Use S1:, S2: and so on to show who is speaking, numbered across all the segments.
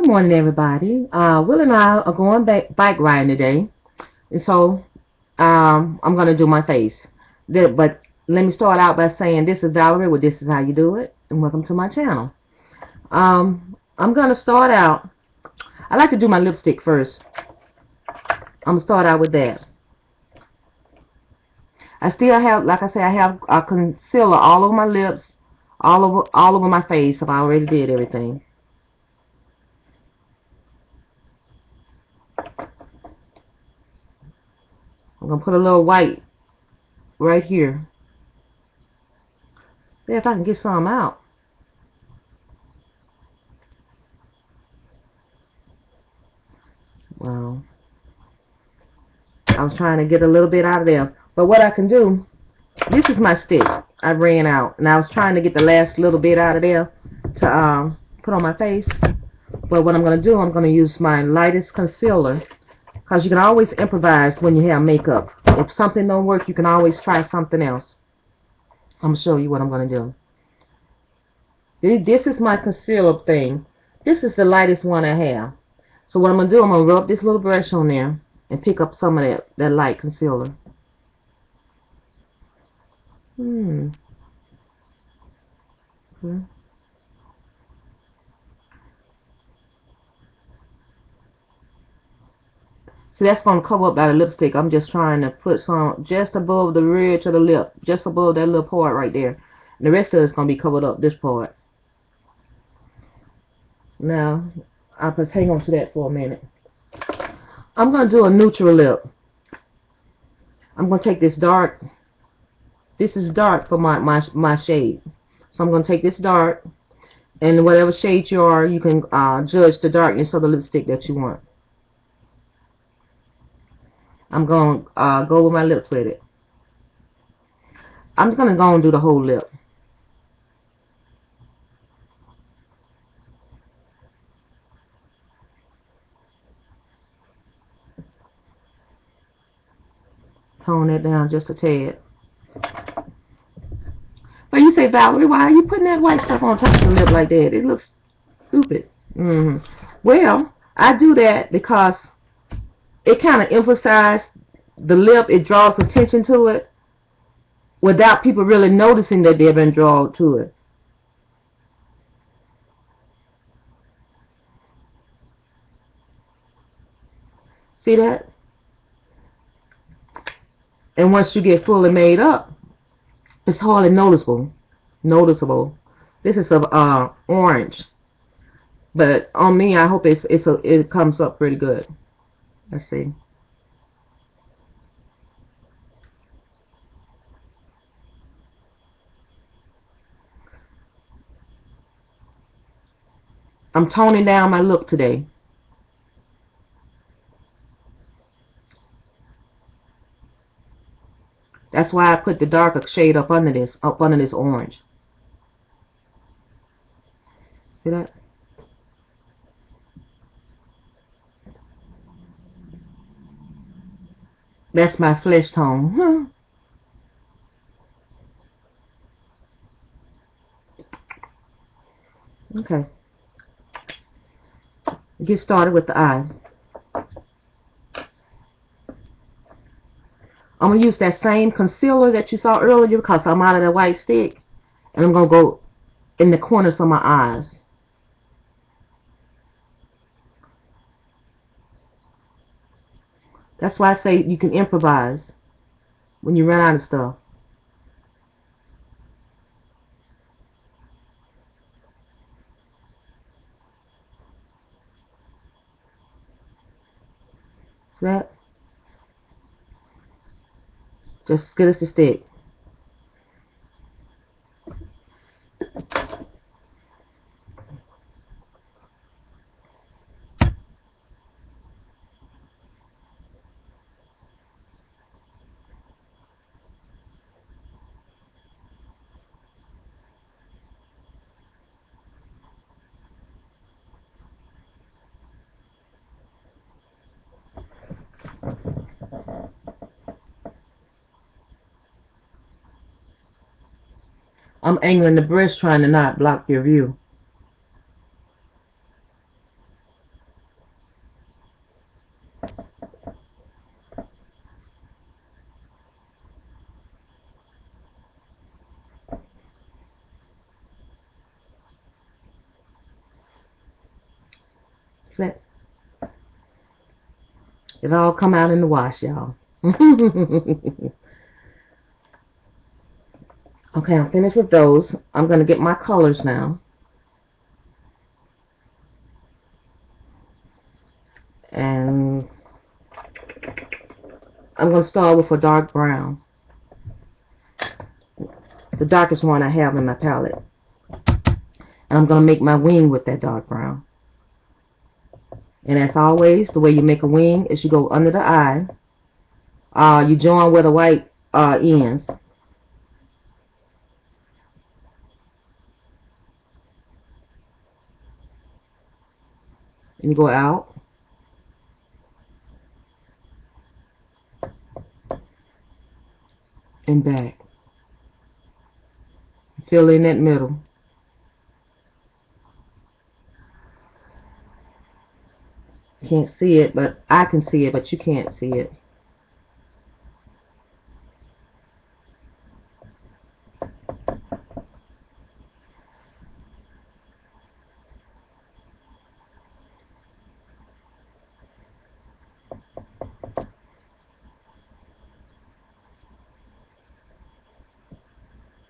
S1: Good morning, everybody. Will and I are going bike riding today, and so I'm gonna do my face. But let me start out by saying this is Valerie. Well, this is how you do it, and welcome to my channel. I'm gonna start out. I like to do my lipstick first. I'm gonna start out with that. I still have, like I say, I have a concealer all over my lips, all over my face. I already did everything. I'm gonna put a little white right here. Yeah, if I can get some out. Well, I was trying to get a little bit out of there. But what I can do, this is my stick. I ran out. And I was trying to get the last little bit out of there to put on my face. But what I'm going to do, I'm going to use my lightest concealer. Because you can always improvise when you have makeup. If something don't work, you can always try something else. I'm going to show you what I'm going to do. This is my concealer thing. This is the lightest one I have. So what I'm going to do, I'm going to rub this little brush on there and pick up some of that light concealer. Okay. So that's going to cover up by the lipstick. I'm just trying to put some just above the ridge of the lip, just above that little part right there. And the rest of it's going to be covered up, this part. Now, I'll just hang on to that for a minute. I'm going to do a neutral lip. I'm going to take this dark. This is dark for my shade. So I'm going to take this dark, and whatever shade you are, you can judge the darkness of the lipstick that you want. I'm going to go with my lips with it. I'm going to go and do the whole lip. Tone that down just a tad. But you say, Valerie, why are you putting that white stuff on top of the lip like that? It looks stupid. Well, I do that because it kind of emphasizes the lip. It draws attention to it without people really noticing that they've been drawn to it. See that? And once you get fully made up, it's hardly noticeable. This is of orange, but on me, I hope it comes up pretty good. Let's see. I'm toning down my look today. That's why I put the darker shade up under this orange. See that? That's my flesh tone. Okay. Get started with the eye. I'm going to use that same concealer that you saw earlier because I'm out of the white stick. And I'm going to go in the corners of my eyes. That's why I say you can improvise when you run out of stuff. See that? Just as good as the stick. I'm angling the brush trying to not block your view. See that? It all come out in the wash, y'all. Okay, I'm finished with those. I'm going to get my colors now. And I'm going to start with a dark brown. The darkest one I have in my palette. And I'm going to make my wing with that dark brown. And as always, the way you make a wing is you go under the eye. You join where the white ends. And you go out. And back. Fill in that middle. Can't see it, but I can see it, but you can't see it.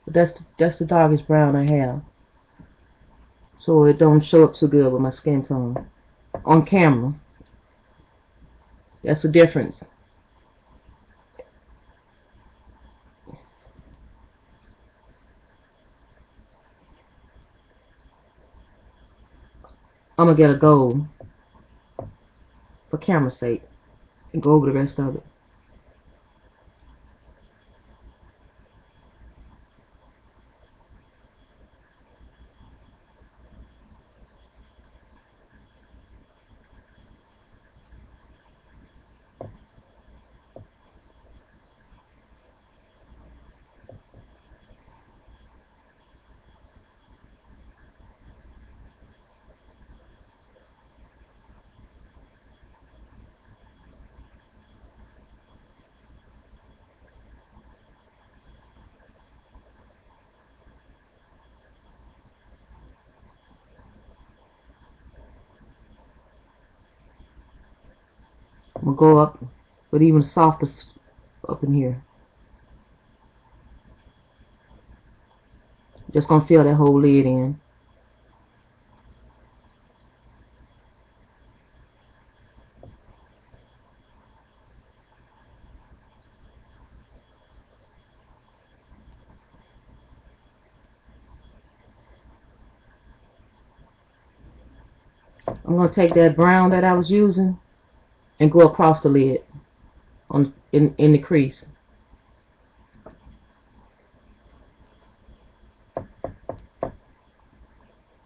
S1: But that's the darkest brown I have. So it don't show up too good with my skin tone. On camera. That's the difference. I'm going to get a gold. For camera's sake. And go over the rest of it. I'm going to go up with even softer up in here. Just going to fill that whole lid in. I'm going to take that brown that I was using and go across the lid in the crease.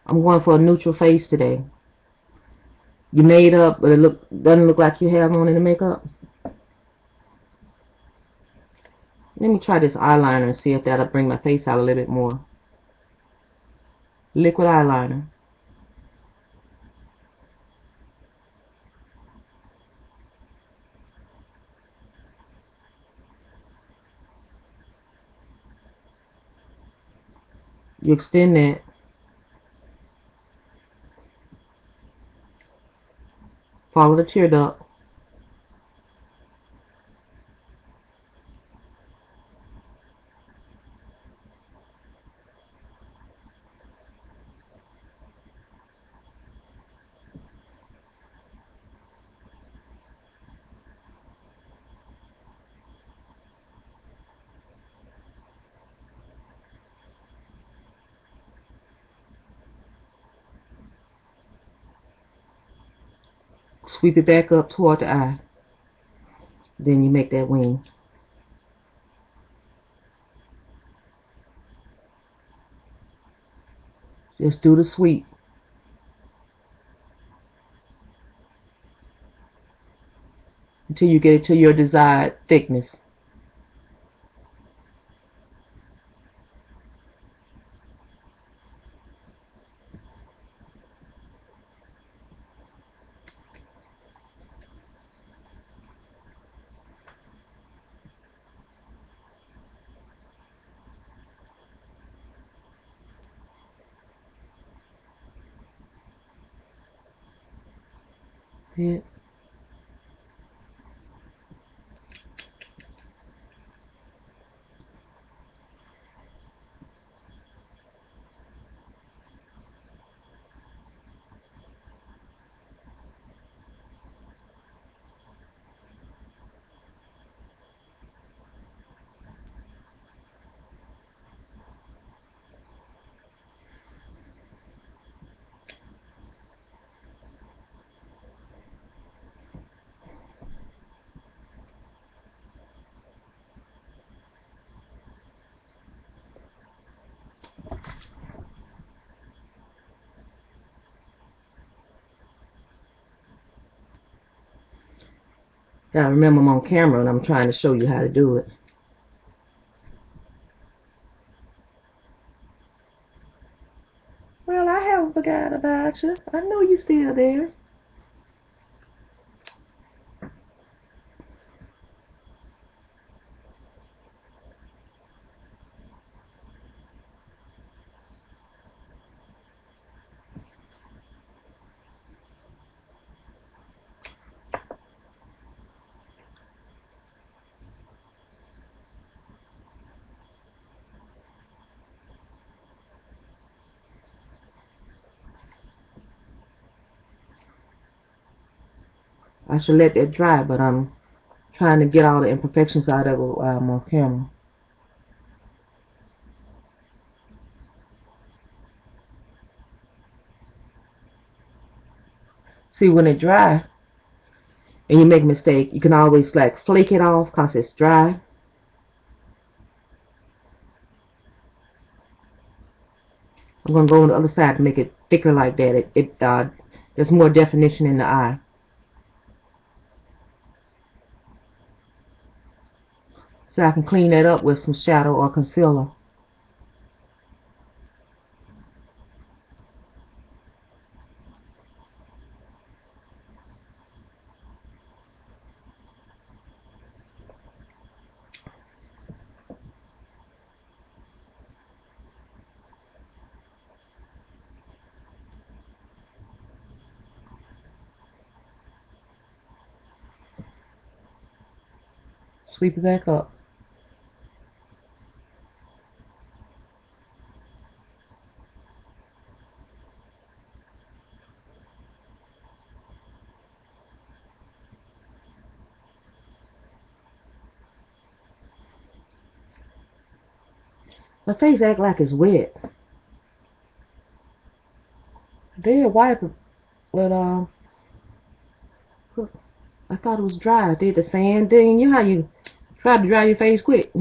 S1: I'm going for a neutral face today. You made up, but it doesn't look like you have on any makeup. Let me try this eyeliner and see if that'll bring my face out a little bit more. Liquid eyeliner. You extend that. Follow the tear duct. Sweep it back up toward the eye. Then you make that wing. Just do the sweep. Until you get it to your desired thickness. bit. Gotta remember I'm on camera and I'm trying to show you how to do it. Well, I haven't forgot about you. I know you're still there. I should let that dry, but I'm trying to get all the imperfections out of it while I'm on camera. See, when it dry and you make a mistake, you can always like flake it off because it's dry. I'm going to go on the other side to make it thicker like that. There's more definition in the eye. So I can clean that up with some shadow or concealer. Sweep it back up. My face act like it's wet. I did wipe it, but I thought it was dry. I did the fan thing. You know how you try to dry your face quick.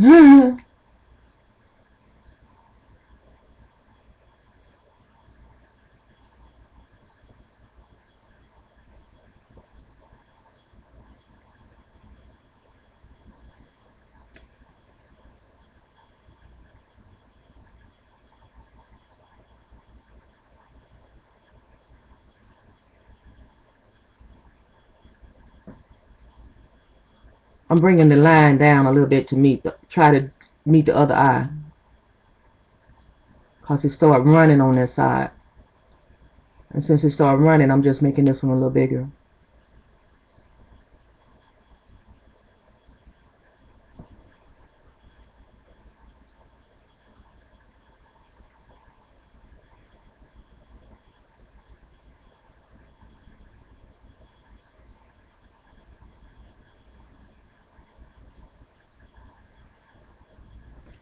S1: I'm bringing the line down a little bit to try to meet the other eye, because it started running on that side. And since it started running, I'm just making this one a little bigger.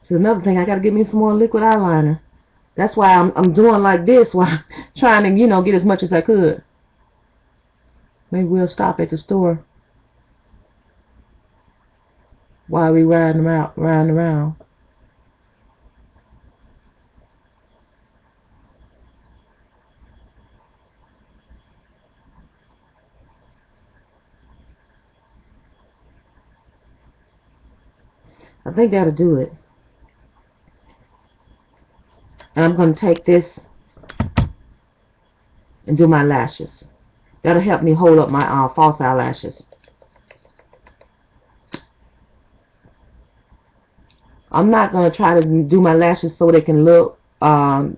S1: So another thing, I gotta get me some more liquid eyeliner. That's why I'm doing like this while trying to, you know, get as much as I could. Maybe we'll stop at the store while we riding around. I think that'll do it. And I'm going to take this and do my lashes. That'll help me hold up my false eyelashes. I'm not going to try to do my lashes so they can look, the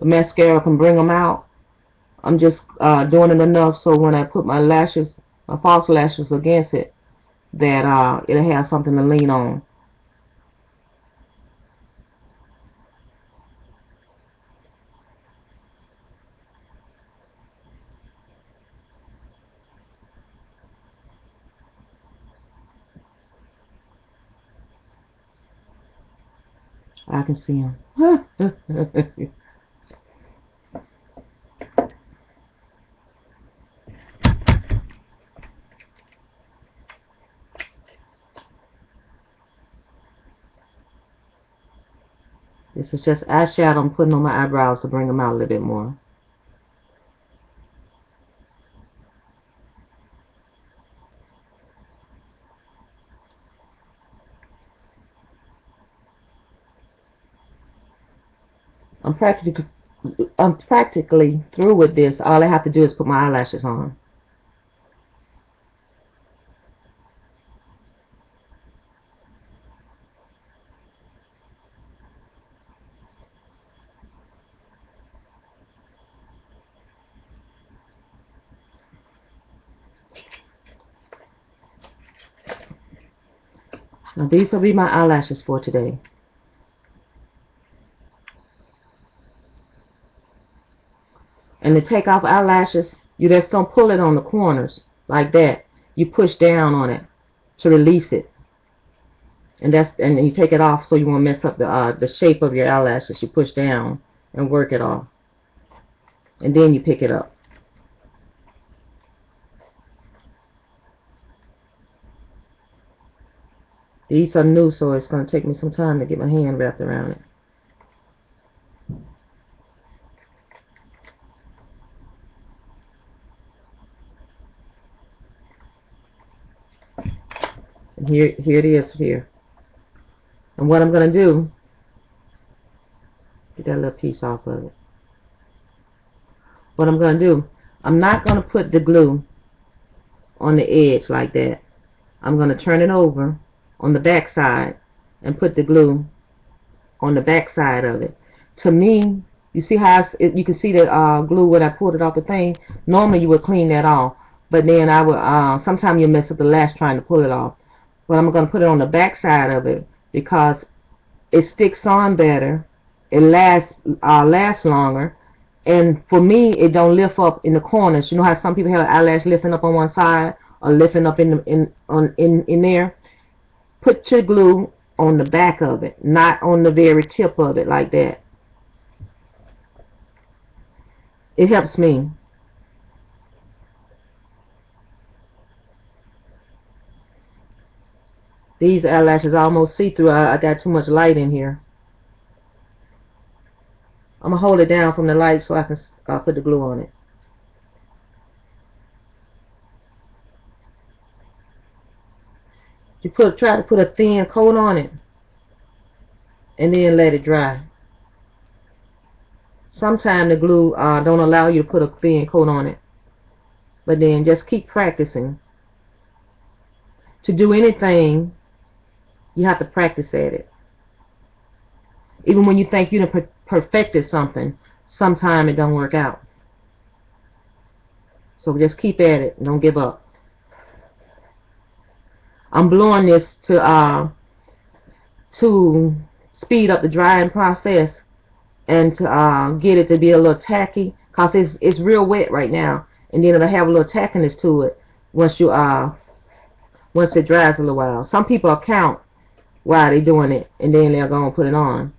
S1: mascara can bring them out. I'm just doing it enough so when I put my lashes, my false lashes against it, that it'll have something to lean on. I can see them. This is just eyeshadow I'm putting on my eyebrows to bring them out a little bit more. I'm practically through with this. All I have to do is put my eyelashes on. Now these will be my eyelashes for today. And to take off eyelashes, you just don't pull it on the corners like that. You push down on it to release it. And you take it off so you won't mess up the shape of your eyelashes. You push down and work it off. And then you pick it up. These are new, so it's going to take me some time to get my hand wrapped around it. And here it is here. And what I'm going to do, get that little piece off of it. What I'm going to do, I'm not going to put the glue on the edge like that. I'm going to turn it over on the back side and put the glue on the back side of it. To me, you see how you can see the glue when I pulled it off the thing. Normally you would clean that off, but then I would sometimes you mess up the lash trying to pull it off. But I'm going to put it on the back side of it because it sticks on better, it lasts longer, and for me it don't lift up in the corners. You know how some people have an eyelash lifting up on one side or lifting up in there? Put your glue on the back of it, not on the very tip of it like that. It helps me. These eyelashes almost see-through. I got too much light in here. I'm going to hold it down from the light so I can put the glue on it. You try to put a thin coat on it and then let it dry. Sometimes the glue don't allow you to put a thin coat on it, but then just keep practicing. To do anything, you have to practice at it. Even when you think you done perfected something, sometimes it don't work out. So just keep at it and don't give up. I'm blowing this to speed up the drying process and to get it to be a little tacky, cause it's real wet right now, and then it'll have a little tackiness to it once it dries a little while. Some people count while they're doing it, and then they'll go and put it on.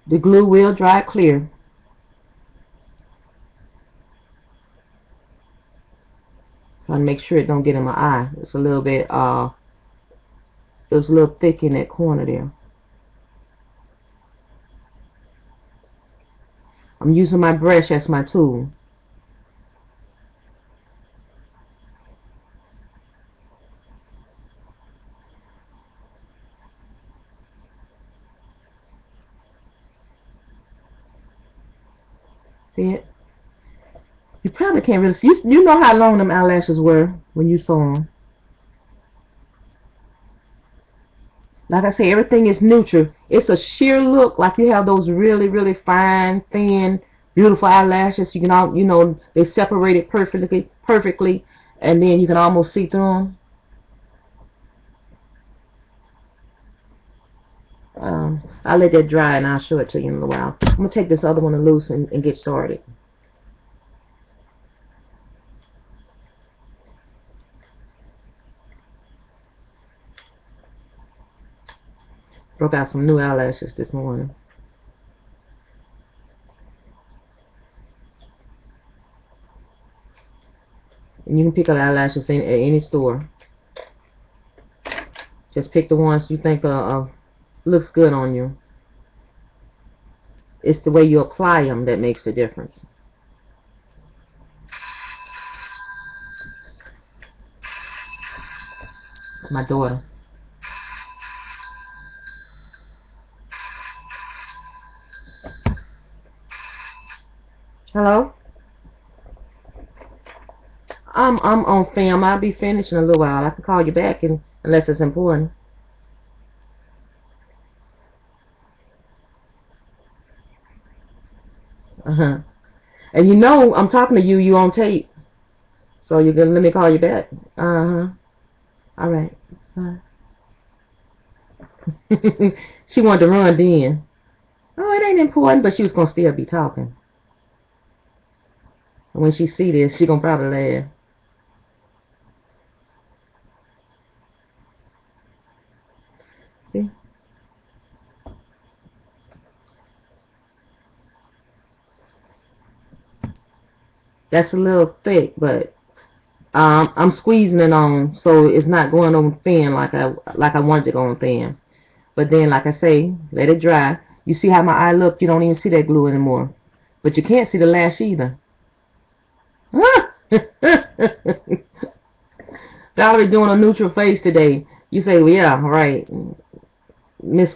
S1: The glue will dry clear. Trying to make sure it don't get in my eye. It's a little bit it was a little thick in that corner there. I'm using my brush as my tool. See it? You probably can't really see. You know how long them eyelashes were when you saw them. Like I say, everything is neutral. It's a sheer look, like you have those really, really fine, thin, beautiful eyelashes. You can all, you know, they separated perfectly, and then you can almost see through them. I'll let that dry and I'll show it to you in a little while. I'm gonna take this other one loose and get started. Broke out some new eyelashes this morning. And you can pick up eyelashes at any store. Just pick the ones you think looks good on you. It's the way you apply them that makes the difference. My daughter. Hello? I'm on film. I'll be finished in a little while. I can call you back unless it's important. And you know I'm talking to you. You on tape. So you're gonna let me call you back. All right. She wanted to run then. Oh, it ain't important, but she was gonna still be talking. And when she see this, she gonna probably laugh. See? That's a little thick, but I'm squeezing it on so it's not going on thin like I wanted to go on thin. But then, like I say, let it dry. You see how my eye look? You don't even see that glue anymore. But you can't see the lash either. Valerie doing a neutral face today. You say, well, yeah, right. Miss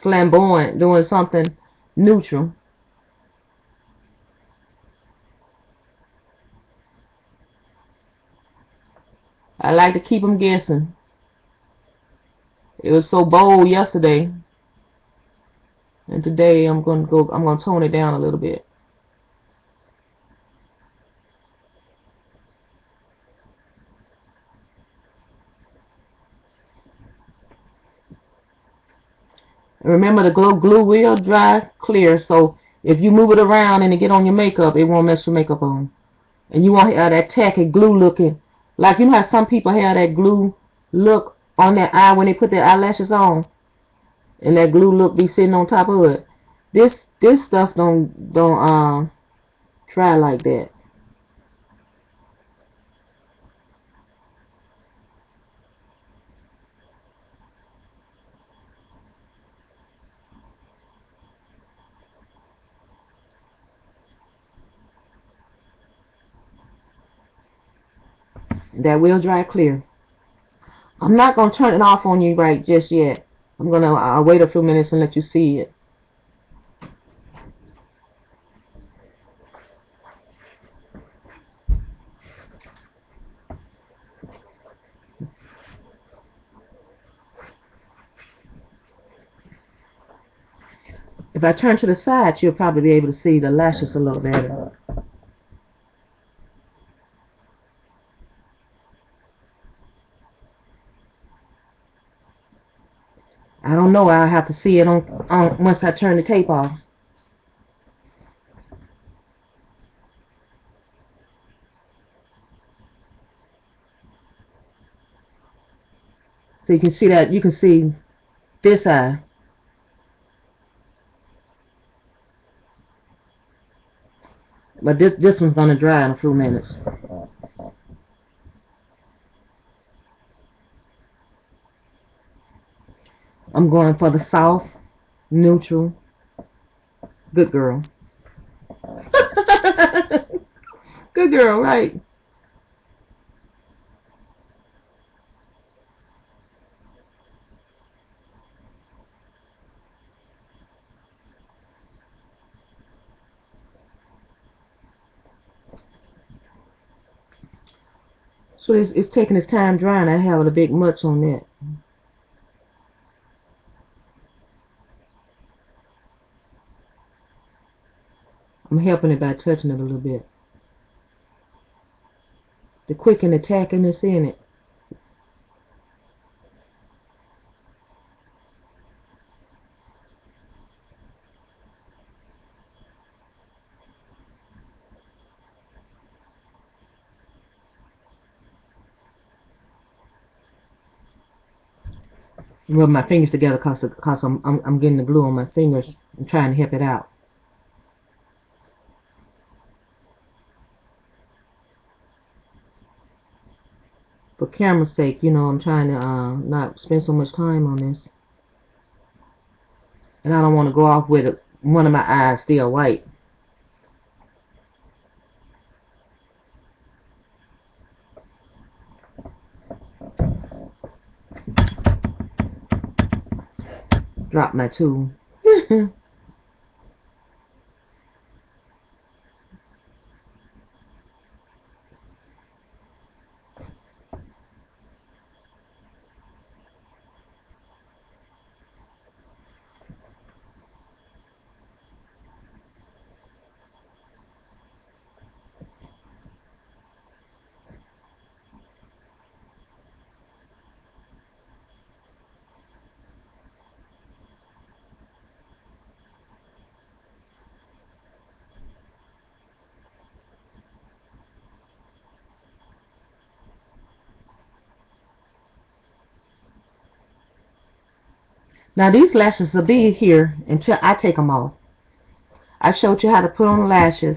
S1: Flamboyant doing something neutral. I like to keep them guessing. It was so bold yesterday, and today I'm gonna tone it down a little bit. Remember, the glue will dry clear, so if you move it around and it get on your makeup, it won't mess your makeup on. And you won't have that tacky glue looking. Like, you know how some people have that glue look on their eye when they put their eyelashes on, and that glue look be sitting on top of it. This stuff don't dry like that. That will dry clear. I'm not going to turn it off on you right just yet. I'm going to wait a few minutes and let you see it. If I turn to the side, you'll probably be able to see the lashes a little better. I don't know. I'll have to see it on once I turn the tape off. So you can see that. You can see this eye. But this one's gonna dry in a few minutes. I'm going for the soft, neutral. Good girl. Good girl, right? So it's taking its time drying. I have a big much on that. I'm helping it by touching it a little bit. The quick and the tackiness in it. Rub my fingers together cause I'm getting the glue on my fingers. I'm trying to help it out. For camera's sake, you know, I'm trying to not spend so much time on this. And I don't want to go off with one of my eyes still white. Drop my tool. Now these lashes will be here until I take them off. I showed you how to put on the lashes.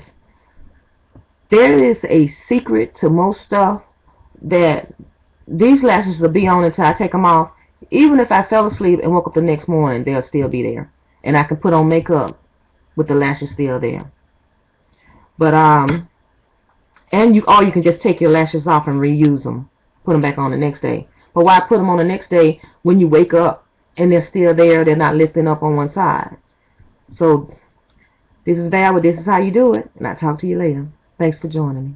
S1: There is a secret to most stuff that these lashes will be on until I take them off. Even if I fell asleep and woke up the next morning, they'll still be there. And I can put on makeup with the lashes still there. But and you can just take your lashes off and reuse them. Put them back on the next day. But why put them on the next day when you wake up and they're still there, they're not lifting up on one side? So this is Val, this is how you do it, and I'll talk to you later. Thanks for joining me.